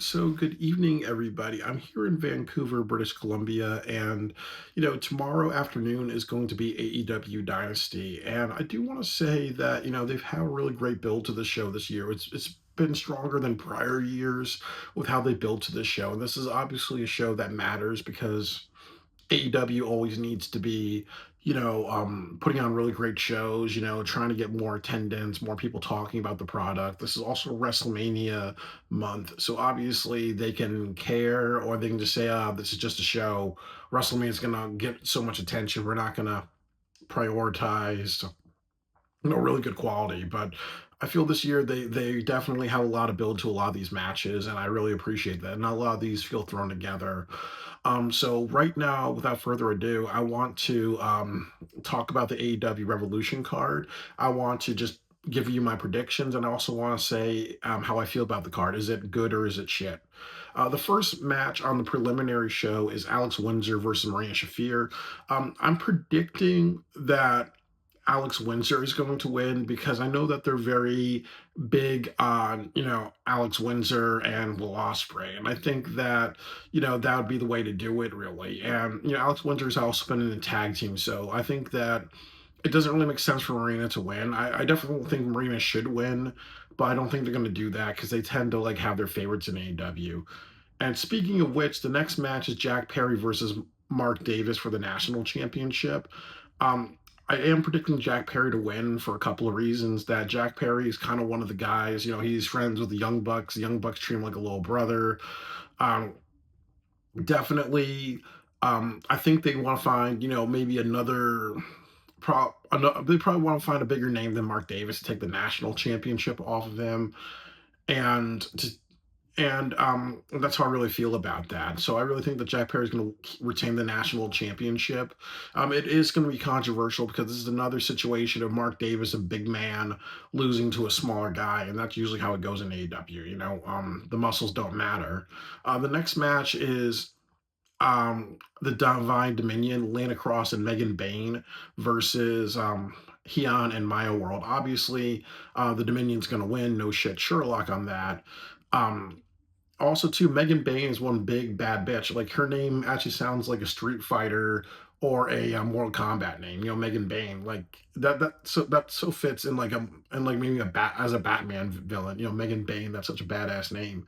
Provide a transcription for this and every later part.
So, good evening, everybody. I'm here in Vancouver, British Columbia, and tomorrow afternoon is going to be AEW Dynasty. And I do want to say that, they've had a really great build to the show this year. It's been stronger than prior years with how they build to this show. And this is obviously a show that matters because AEW always needs to be, putting on really great shows, trying to get more attendance, more people talking about the product. This is also WrestleMania month. So obviously they can care or they can just say, this is just a show. WrestleMania is going to get so much attention. We're not going to prioritize really good quality. But I feel this year they definitely have a lot of build to a lot of these matches, and I really appreciate that. Not a lot of these feel thrown together. So right now, without further ado, I want to talk about the AEW Revolution card. I want to just give you my predictions, and I also want to say how I feel about the card. Is it good or is it shit? The first match on the preliminary show is Alex Windsor versus Marina Shafir. I'm predicting that Alex Windsor is going to win because I know that they're very big on, Alex Windsor and Will Ospreay. And I think that, that would be the way to do it, really. And, Alex Windsor's also been in a tag team. So I think that it doesn't really make sense for Marina to win. I definitely think Marina should win, but I don't think they're going to do that because they tend to like have their favorites in AEW. And speaking of which, the next match is Jack Perry versus Mark Davis for the national championship. Um, I am predicting Jack Perry to win for a couple of reasons. That Jack Perry is kind of one of the guys, he's friends with the Young Bucks. The Young Bucks treat him like a little brother. Um, Definitely, I think they want to find, maybe another. They probably want to find a bigger name than Mark Davis to take the national championship off of him, and to and that's how I really feel about that. So I really think that Jack Perry is going to retain the national championship. It is going to be controversial because this is another situation of Mark Davis, a big man, losing to a smaller guy, and that's usually how it goes in AEW. The muscles don't matter. The next match is the Divine Dominion, Lana Cross and Megan Bain versus Heian and Maya World. Obviously, the Dominion's going to win. No shit, Sherlock on that. Um, Also, too, Megan Bain is one big bad bitch. Like her name actually sounds like a Street Fighter or a Mortal Kombat name. Megan Bain. Like that so fits in like maybe a bat as a Batman villain. Megan Bain. That's such a badass name.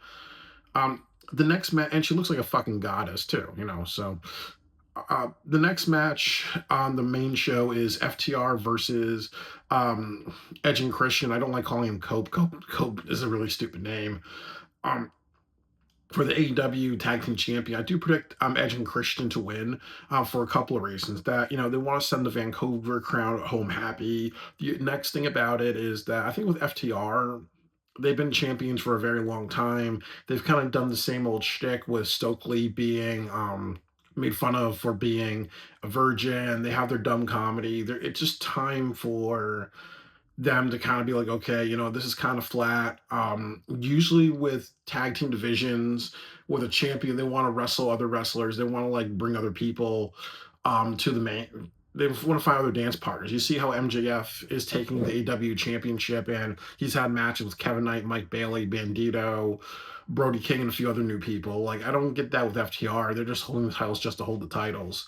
The next match, and she looks like a fucking goddess too. So the next match on the main show is FTR versus Edge and Christian. I don't like calling him Cope. Cope is a really stupid name. Um, for the AEW Tag Team Champion, I do predict Edge and Christian to win for a couple of reasons. That they want to send the Vancouver crowd home happy. The next thing about it is that I think with FTR, they've been champions for a very long time. They've kind of done the same old shtick with Stokely being made fun of for being a virgin. They have their dumb comedy. It's just time for them to kind of be like, okay, this is kind of flat. Usually with tag team divisions, with a champion, they want to wrestle other wrestlers. They want to like bring other people to the main. They want to find other dance partners. You see how MJF is taking the AW championship, and he's had matches with Kevin Knight, Mike Bailey, Bandito, Brody King, and a few other new people. Like, I don't get that with FTR. They're just holding the titles just to hold the titles.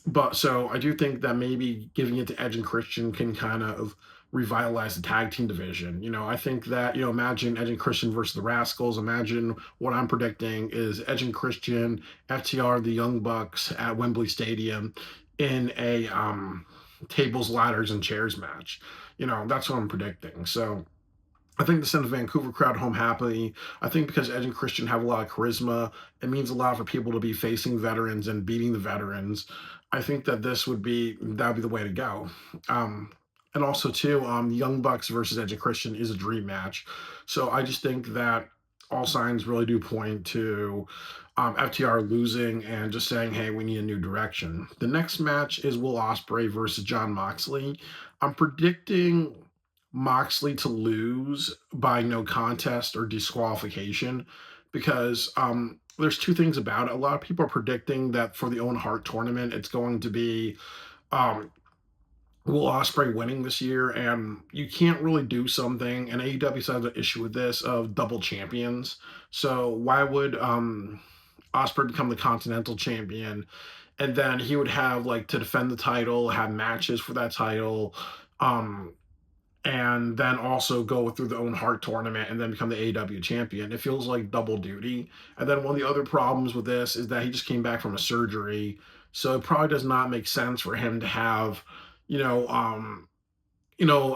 But so I do think that maybe giving it to Edge and Christian can kind of revitalize the tag team division. I think that, imagine Edge and Christian versus the Rascals. Imagine what I'm predicting is Edge and Christian, FTR, the Young Bucks at Wembley Stadium in a tables, ladders, and chairs match. That's what I'm predicting. So I think to send the Vancouver crowd home happily. I think because Edge and Christian have a lot of charisma, it means a lot for people to be facing veterans and beating the veterans. I think that that'd be the way to go. Um, and also too, Young Bucks versus Edge and Christian is a dream match. So I just think that all signs really do point to FTR losing and just saying, "Hey, we need a new direction." The next match is Will Ospreay versus John Moxley. I'm predicting Moxley to lose by no contest or disqualification because there's two things about it. A lot of people are predicting that for the Owen Hart tournament, it's going to be um, Will Osprey winning this year, and you can't really do something. And AEW has an issue with this of double champions. So why would Osprey become the Continental Champion, and then he would have like to defend the title, have matches for that title, um, and then also go through the Own Heart tournament and then become the AEW champion. It feels like double duty. And then one of the other problems with this is that he just came back from a surgery, so it probably does not make sense for him to have, you know,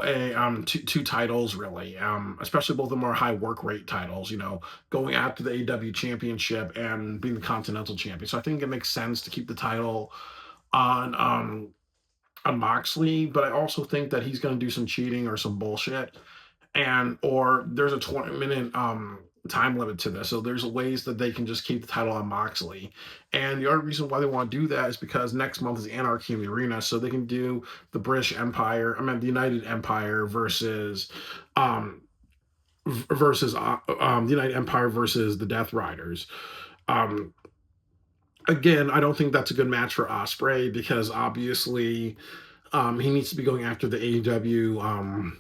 a two titles really, especially both of them are high work rate titles. Going after the AEW championship and being the Continental champion. So I think it makes sense to keep the title on Moxley, but I also think that he's going to do some cheating or some bullshit, and or there's a 20-minute time limit to this. So there's ways that they can just keep the title on Moxley. And the other reason why they want to do that is because next month is Anarchy in the Arena, so they can do the British Empire, I mean the United Empire versus um the United Empire versus the Death Riders. Um Again, I don't think that's a good match for Osprey because obviously he needs to be going after the AEW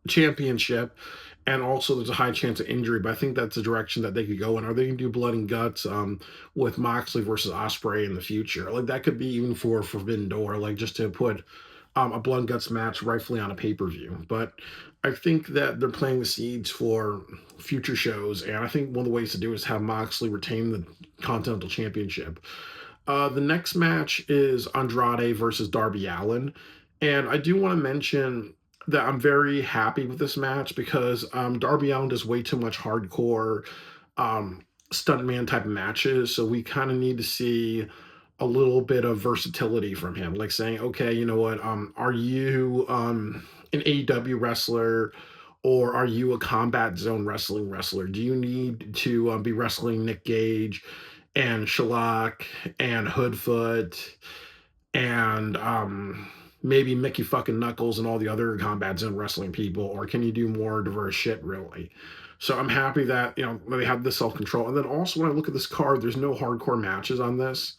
championship, and also there's a high chance of injury. But I think that's the direction that they could go in. Or they can do blood and guts with Moxley versus Osprey in the future. Like that could be even for Forbidden Door, like just to put a blood and guts match rightfully on a pay per view. But I think that they're planting the seeds for future shows, and I think one of the ways to do it is have Moxley retain the Continental Championship. The next match is Andrade versus Darby Allin. And I do want to mention that I'm very happy with this match because Darby Allin does way too much hardcore stuntman type of matches. So we kind of need to see a little bit of versatility from him, like saying, okay, you know what, are you an AEW wrestler, or are you a Combat Zone wrestling wrestler? Do you need to be wrestling Nick Gage and Shalak and Hoodfoot and maybe Mickey fucking Knuckles and all the other Combat Zone wrestling people, or can you do more diverse shit, really? So I'm happy that they have this self control. And then also when I look at this card, there's no hardcore matches on this,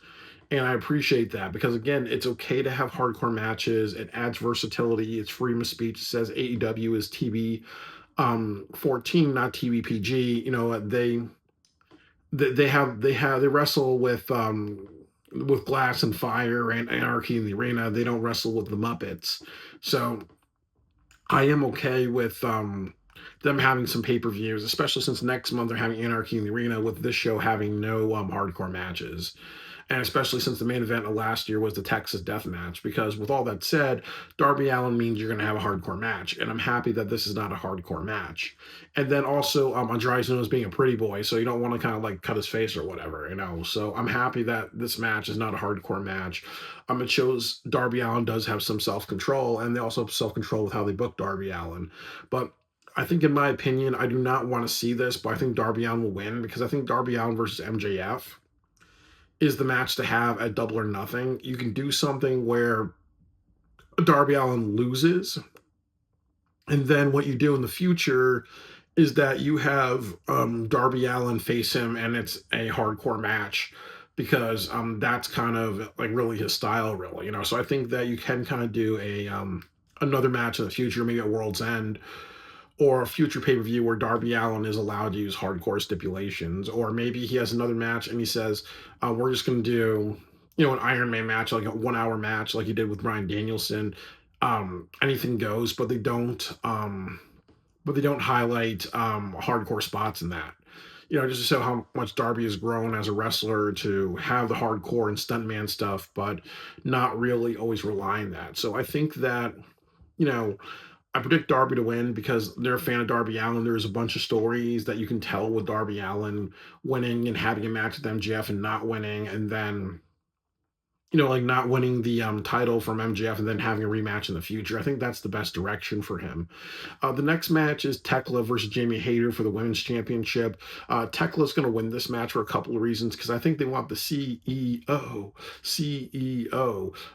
and I appreciate that because again, it's okay to have hardcore matches. It adds versatility. It's freedom of speech. It says AEW is TV 14, not TV PG. They wrestle with glass and fire and anarchy in the arena. They don't wrestle with the Muppets. So I am okay with them having some pay-per-views, especially since next month they're having Anarchy in the Arena, with this show having no hardcore matches. And especially since the main event of last year was the Texas Death Match, because with all that said, Darby Allin means you're going to have a hardcore match, and I'm happy that this is not a hardcore match. And then also, Andrade's known as being a pretty boy, so you don't want to kind of like cut his face or whatever. So I'm happy that this match is not a hardcore match. It shows Darby Allin does have some self control, and they also have self control with how they book Darby Allin. But I think, in my opinion, I do not want to see this, but I think Darby Allin will win because I think Darby Allin versus MJF is the match to have at Double or Nothing. You can do something where Darby Allin loses, and then what you do in the future is that you have Darby Allin face him, and it's a hardcore match because that's kind of like really his style, really. So I think that you can kind of do a another match in the future, maybe at World's End, or a future pay per view where Darby Allin is allowed to use hardcore stipulations, or maybe he has another match and he says, "We're just going to do, an Iron Man match, like a 1 hour match, like he did with Bryan Danielson. Anything goes, but they don't, highlight hardcore spots in that. Just to show how much Darby has grown as a wrestler to have the hardcore and stuntman stuff, but not really always rely on that. So I think that, you know, I predict Darby to win because they're a fan of Darby Allin. There's a bunch of stories that you can tell with Darby Allin winning and having a match with MJF and not winning, and then like not winning the title from MJF and then having a rematch in the future. I think that's the best direction for him. The next match is Tekla versus Jamie Hayter for the Women's Championship. Tekla's going to win this match for a couple of reasons because I think they want the CEO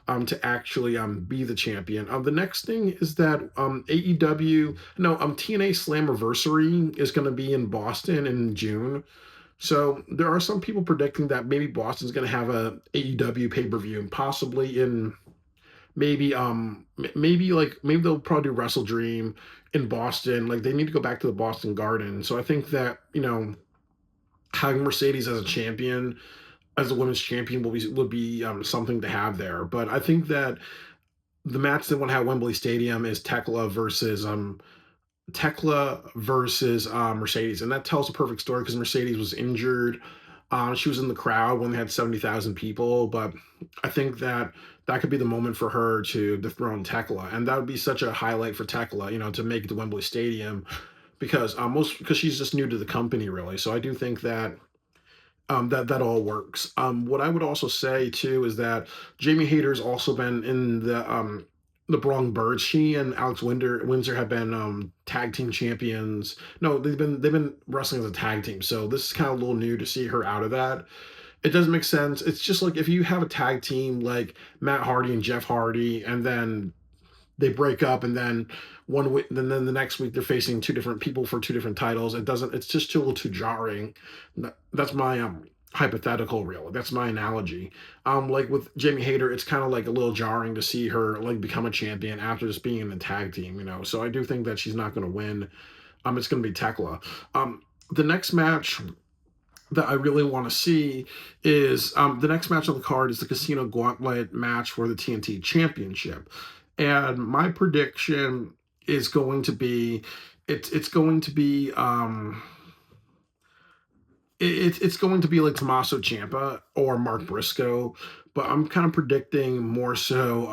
to actually be the champion. The next thing is that TNA Slammiversary is going to be in Boston in June. So there are some people predicting that maybe Boston's going to have a AEW pay-per-view, possibly in maybe they'll probably do Wrestle Dream in Boston. Like they need to go back to the Boston Garden. So I think that having Mercedes as a champion, as a women's champion, would be something to have there. But I think that the match they want to have at Wembley Stadium is Tekla versus Mercedes, and that tells a perfect story because Mercedes was injured. She was in the crowd when they had 70,000 people, but I think that that could be the moment for her to dethrone Tekla, and that would be such a highlight for Tekla, to make it to Wembley Stadium because she's just new to the company, really. So I do think that that all works. What I would also say too is that Jamie Hayter's also been in the Brawling Birds. She and Windsor have been tag team champions. No, they've been wrestling as a tag team. So this is kind of a little new to see her out of that. It doesn't make sense. It's just like if you have a tag team like Matt Hardy and Jeff Hardy, and then they break up, and then one week, then the next week they're facing two different people for two different titles. It doesn't. It's just a little too jarring. That's my hypothetical, really. That's my analogy. Like with Jamie Hayter, it's kind of like a little jarring to see her like become a champion after just being in a tag team. So I do think that she's not going to win. It's going to be Tekla. The next match that I really want to see is the next match on the card is the Casino Gauntlet match for the TNT Championship. And my prediction is going to be it's going to be it's going to be like Tommaso Ciampa or Mark Briscoe, but I'm kind of predicting more so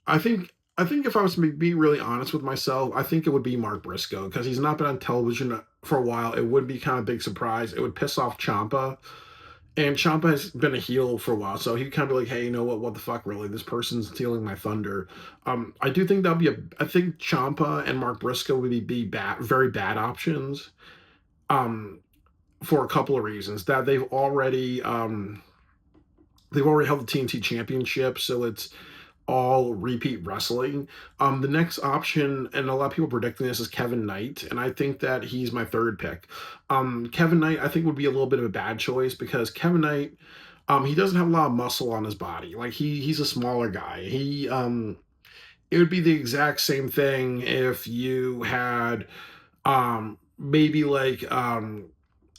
I think if I was to be really honest with myself, I think it would be Mark Briscoe because he's not been on television for a while. It would be kind of big surprise. It would piss off Ciampa, and Ciampa has been a heel for a while, so he'd kind of be like, "Hey, you know what? What the fuck, really? This person's stealing my thunder." I do think that'll be a. I think Ciampa and Mark Briscoe would be bad, very bad options. Um, for a couple of reasons that they've already held the TNT Championship, so it's all repeat wrestling. The next option, and a lot of people predicting this, is Kevin Knight, and I think that he's my third pick. Kevin Knight, I think, would be a little bit of a bad choice because Kevin Knight, he doesn't have a lot of muscle on his body. Like he's a smaller guy. It would be the exact same thing if you had maybe like I'm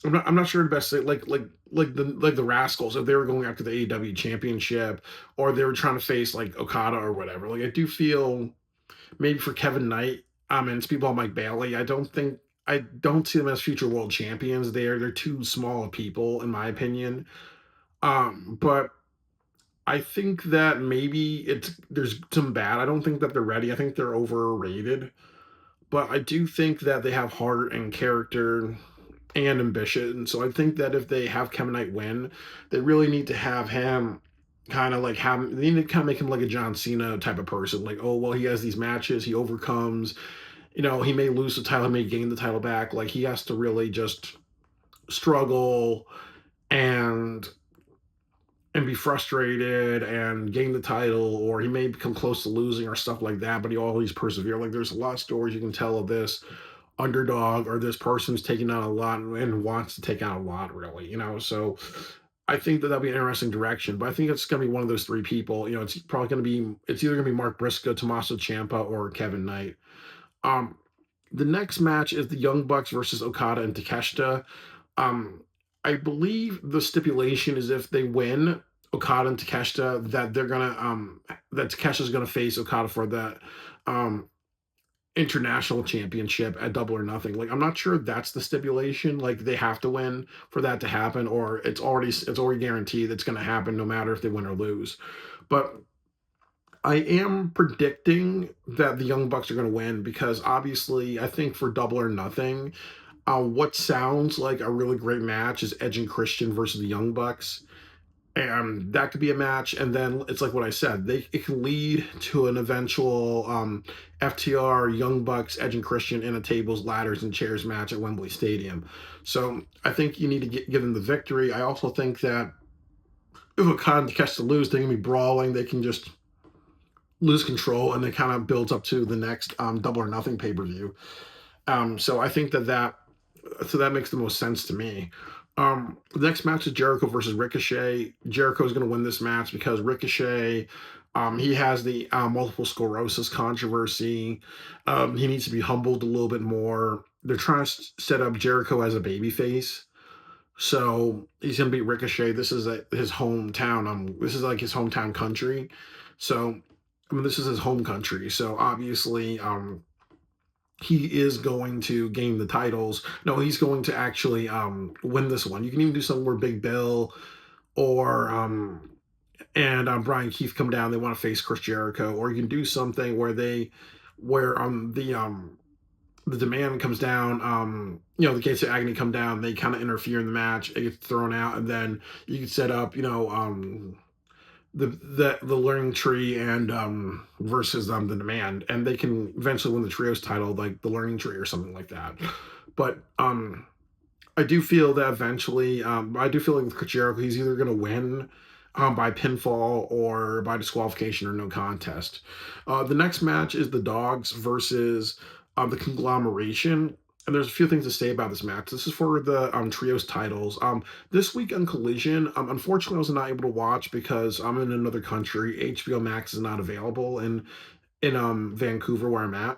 not sure the best say like the Rascals if they were going after the AEW championship or they were trying to face like Okada or whatever. Like I do feel maybe for Kevin Knight, and Speedball Mike Bailey, I don't see them as future world champions. They're too small of people in my opinion. But I think that maybe there's some bad. I don't think that they're ready. I think they're overrated. But I do think that they have heart and character and ambition. So I think that if they have Kevin Knight win, they really need to have him they need to kind of make him like a John Cena type of person. Like, oh well, he has these matches, he overcomes, he may lose the title, he may gain the title back. Like he has to really just struggle and be frustrated and gain the title, or he may become close to losing or stuff like that, but he always persevere. Like there's a lot of stories you can tell of this underdog or this person's taking out a lot and wants to take out a lot, really. So I think that that'll be an interesting direction, but I think it's going to be one of those three people. It's either going to be Mark Briscoe, Tommaso Ciampa, or Kevin Knight. Um, the next match is the Young Bucks versus Okada and Takeshita. Um, I believe the stipulation is if they win Okada and Takeshita, that Takeshita's gonna face Okada for that um international championship at Double or Nothing. Like I'm not sure that's the stipulation. Like they have to win for that to happen, or it's already guaranteed that's gonna happen no matter if they win or lose. But I am predicting that the Young Bucks are going to win because obviously I think for Double or Nothing, what sounds like a really great match is Edge and Christian versus the Young Bucks. And that could be a match. And then it's like what I said, it can lead to an eventual FTR, Young Bucks, Edge and Christian in a tables, ladders, and chairs match at Wembley Stadium. So I think you need to give them the victory. I also think that if Okada catch to lose, they're going to be brawling. They can just lose control and it kind of builds up to the next Double or Nothing pay-per-view. So I think that makes the most sense to me. The next match is Jericho versus Ricochet. Jericho is going to win this match because Ricochet, he has the multiple sclerosis controversy. He needs to be humbled a little bit more. They're trying to set up Jericho as a babyface, so he's going to beat Ricochet. This is his hometown. This is like his hometown country. So, I mean, this is his home country. So obviously, he is going to gain the titles. No, he's going to actually win this one. You can even do something where Big Bill or and Brian Keith come down. They want to face Chris Jericho, or you can do something where the demand comes down. The Gates of Agony come down. They kind of interfere in the match. It gets thrown out, and then you can set up the learning tree and versus the demand, and they can eventually win the trios title, like the learning tree or something like that. But I do feel that eventually, I do feel like with Jericho, he's either going to win by pinfall or by disqualification or no contest. The next match is the Dogs versus the Conglomeration. And there's a few things to say about this match. This is for the trios titles. This week on Collision, unfortunately, I was not able to watch because I'm in another country. HBO Max is not available in Vancouver where I'm at.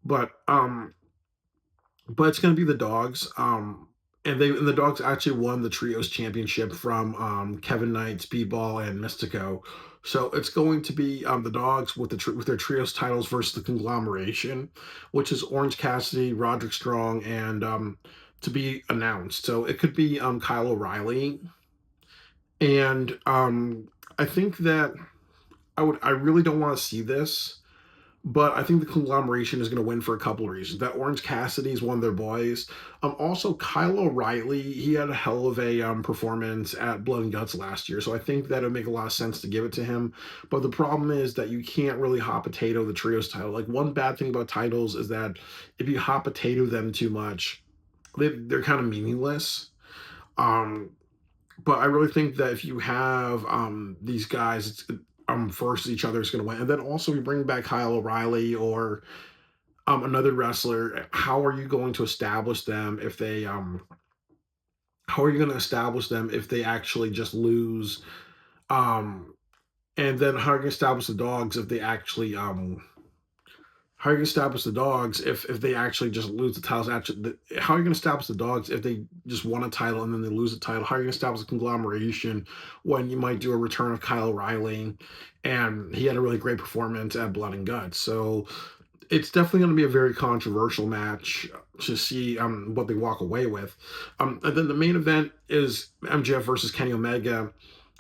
But it's going to be the Dogs. And the Dogs actually won the trios championship from Kevin Knight, Speedball, and Mystico. So it's going to be the Dogs with their trios titles versus the Conglomeration, which is Orange Cassidy, Roderick Strong, and to be announced. So it could be Kyle O'Reilly, and I think that I really don't want to see this, but I think the Conglomeration is going to win for a couple of reasons. That Orange Cassidy is one of their boys. Also, Kyle O'Reilly, he had a hell of a performance at Blood and Guts last year, so I think that it would make a lot of sense to give it to him. But the problem is that you can't really hot potato the trios title. Like, one bad thing about titles is that if you hot potato them too much, they're kind of meaningless. Um, but I really think that if you have these guys versus each other, is going to win. And then also, you bring back Kyle O'Reilly or another wrestler. How are you going to establish them if they how are you going to establish them if they actually just lose? Um, and then how are you going to establish the Dogs if they actually how are you going to establish the Dogs if they actually just lose the titles? Actually, how are you going to establish the Dogs if they just won a title and then they lose the title? How are you going to establish a conglomeration when you might do a return of Kyle O'Reilly, and he had a really great performance at Blood and Guts? So it's definitely going to be a very controversial match to see what they walk away with. And then the main event is MJF versus Kenny Omega.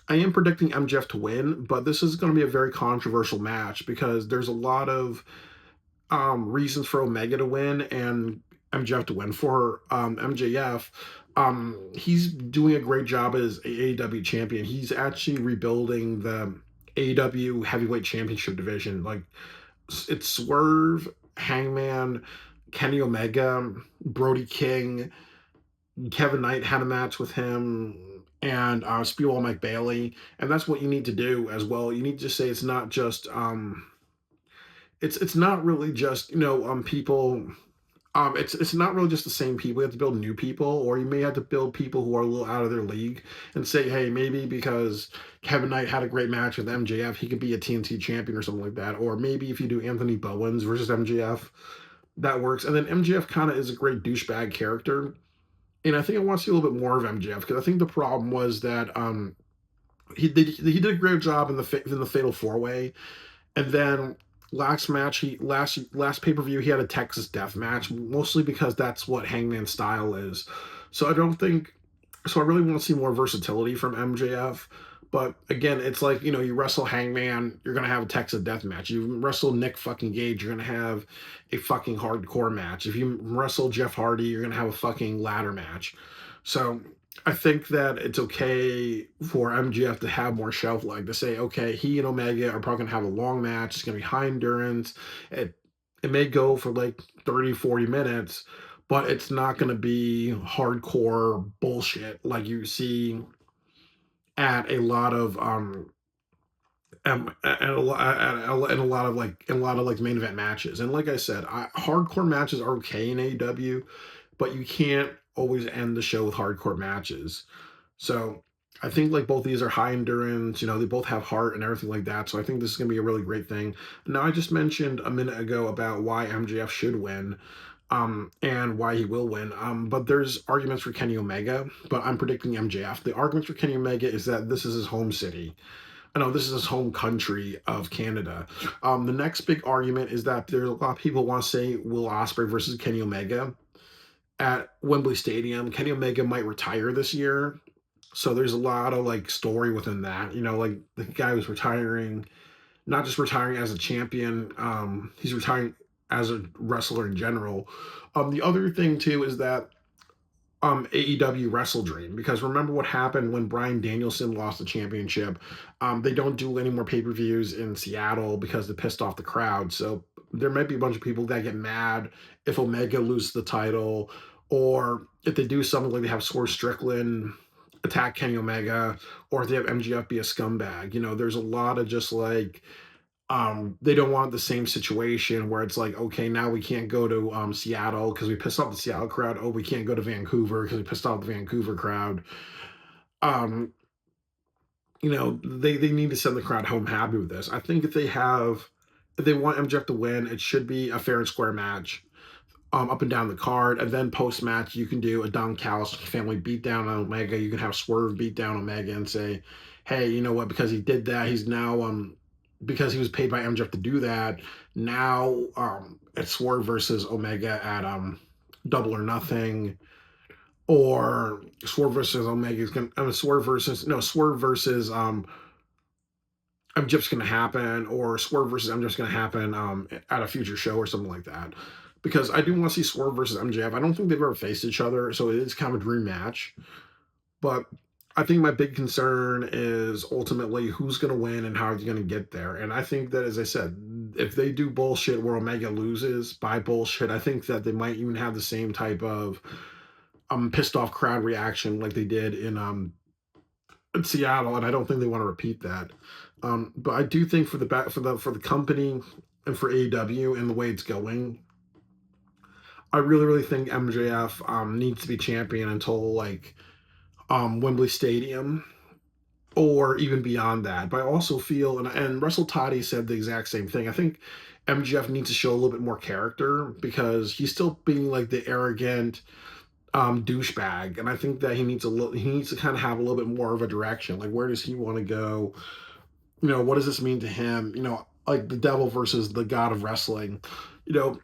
I am predicting MJF to win, but this is going to be a very controversial match because there's a lot of reasons for Omega to win and MJF to win. For MJF, he's doing a great job as AEW champion. He's actually rebuilding the AEW heavyweight championship division. Like, it's Swerve, Hangman, Kenny Omega, Brody King, Kevin Knight had a match with him, and Speedball Mike Bailey, and that's what you need to do as well. You need to say it's not just it's not really just people. It's not really just the same people. You have to build new people, or you may have to build people who are a little out of their league and say, hey, maybe because Kevin Knight had a great match with MJF, he could be a TNT champion or something like that. Or maybe if you do Anthony Bowens versus MJF, that works. And then MJF kind of is a great douchebag character, and I think I want to see a little bit more of MJF because I think the problem was that he did a great job in the Fatal Four Way, and then last pay per view he had a Texas Death Match, mostly because that's what Hangman's style is. So I don't think so. I really want to see more versatility from MJF. But again, it's like you wrestle Hangman, you're gonna have a Texas Death Match. You wrestle Nick fucking Gage, you're gonna have a fucking hardcore match. If you wrestle Jeff Hardy, you're gonna have a fucking ladder match. So I think that it's okay for MGF to have more shelf life, to say, okay, he and Omega are probably going to have a long match. It's going to be high endurance. It may go for like 30, 40 minutes, but it's not going to be hardcore bullshit like you see at a lot of like main event matches. And like I said, hardcore matches are okay in AEW, but you can't always end the show with hardcore matches. So I think like both these are high endurance, they both have heart and everything like that. So I think this is gonna be a really great thing. Now I just mentioned a minute ago about why MJF should win, and why he will win. But there's arguments for Kenny Omega, but I'm predicting MJF. The arguments for Kenny Omega is that this is his home city. I know this is his home country of Canada. The next big argument is that there's a lot of people want to say Will Ospreay versus Kenny Omega at Wembley Stadium. Kenny Omega might retire this year, so there's a lot of like story within that. Like the guy who's retiring, not just retiring as a champion, he's retiring as a wrestler in general. The other thing too is that AEW Wrestle Dream, because remember what happened when Bryan Danielson lost the championship. They don't do any more pay-per-views in Seattle because they pissed off the crowd. So there might be a bunch of people that get mad if Omega loses the title, or if they do something like they have Swerve Strickland attack Kenny Omega, or if they have MGF be a scumbag. There's a lot of just like they don't want the same situation where it's like, okay, now we can't go to Seattle because we pissed off the Seattle crowd. Oh, we can't go to Vancouver because we pissed off the Vancouver crowd. um they need to send the crowd home happy with this. I think if they want MJF to win, it should be a fair and square match, up and down the card. And then post match, you can do a Don Callis family beatdown on Omega. You can have Swerve beat down Omega and say, hey, you know what? Because he did that, he's now because he was paid by MJF to do that. Now it's Swerve versus Omega at Double or Nothing, or Swerve versus Omega is gonna. I mean, Swerve versus MJF's gonna happen, or Swerve versus MJF's gonna happen at a future show or something like that. Because I do want to see Swerve versus MJF. I don't think they've ever faced each other, so it is kind of a dream match. But I think my big concern is ultimately who's going to win and how are you going to get there. And I think that, as I said, if they do bullshit where Omega loses by bullshit, I think that they might even have the same type of pissed off crowd reaction like they did in Seattle, and I don't think they want to repeat that. But I do think for the company and for AEW and the way it's going, I really really think MJF needs to be champion until like Wembley Stadium, or even beyond that. But I also feel, and Russell Toddy said the exact same thing. I think MJF needs to show a little bit more character because he's still being like the arrogant douchebag, and I think that he needs to kind of have a little bit more of a direction. Like, where does he want to go? What does this mean to him? Like the devil versus the god of wrestling. You know,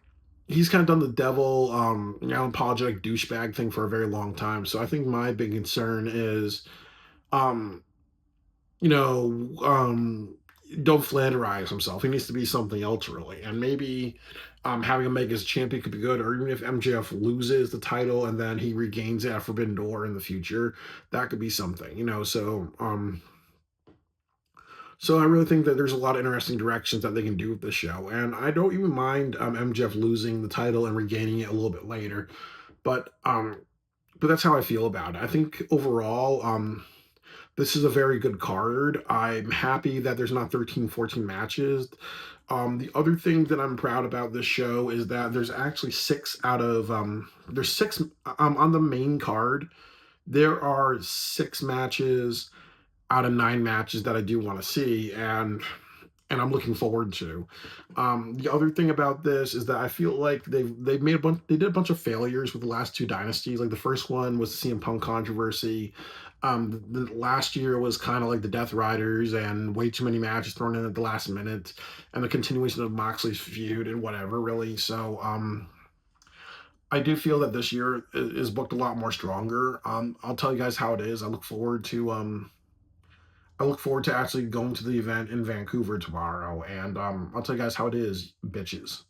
he's kind of done the devil, unapologetic douchebag thing for a very long time. So I think my big concern is, um, you know, don't flatterize himself. He needs to be something else, really. And maybe having him make his champion could be good, or even if MJF loses the title and then he regains it at Forbidden Door in the future, that could be something. So I really think that there's a lot of interesting directions that they can do with this show, and I don't even mind MJF losing the title and regaining it a little bit later. But that's how I feel about it. I think overall, this is a very good card. I'm happy that there's not 13, 14 matches. The other thing that I'm proud about this show is that there's actually there's six on the main card. There are 6 matches out of 9 matches that I do want to see, and I'm looking forward to. The other thing about this is that I feel like they did a bunch of failures with the last 2 dynasties. Like the first one was the CM Punk controversy. The last year was kind of like the Death Riders and way too many matches thrown in at the last minute, and the continuation of Moxley's feud and whatever, really. So I do feel that this year is booked a lot more stronger. I'll tell you guys how it is. I look forward to actually going to the event in Vancouver tomorrow, and I'll tell you guys how it is, bitches.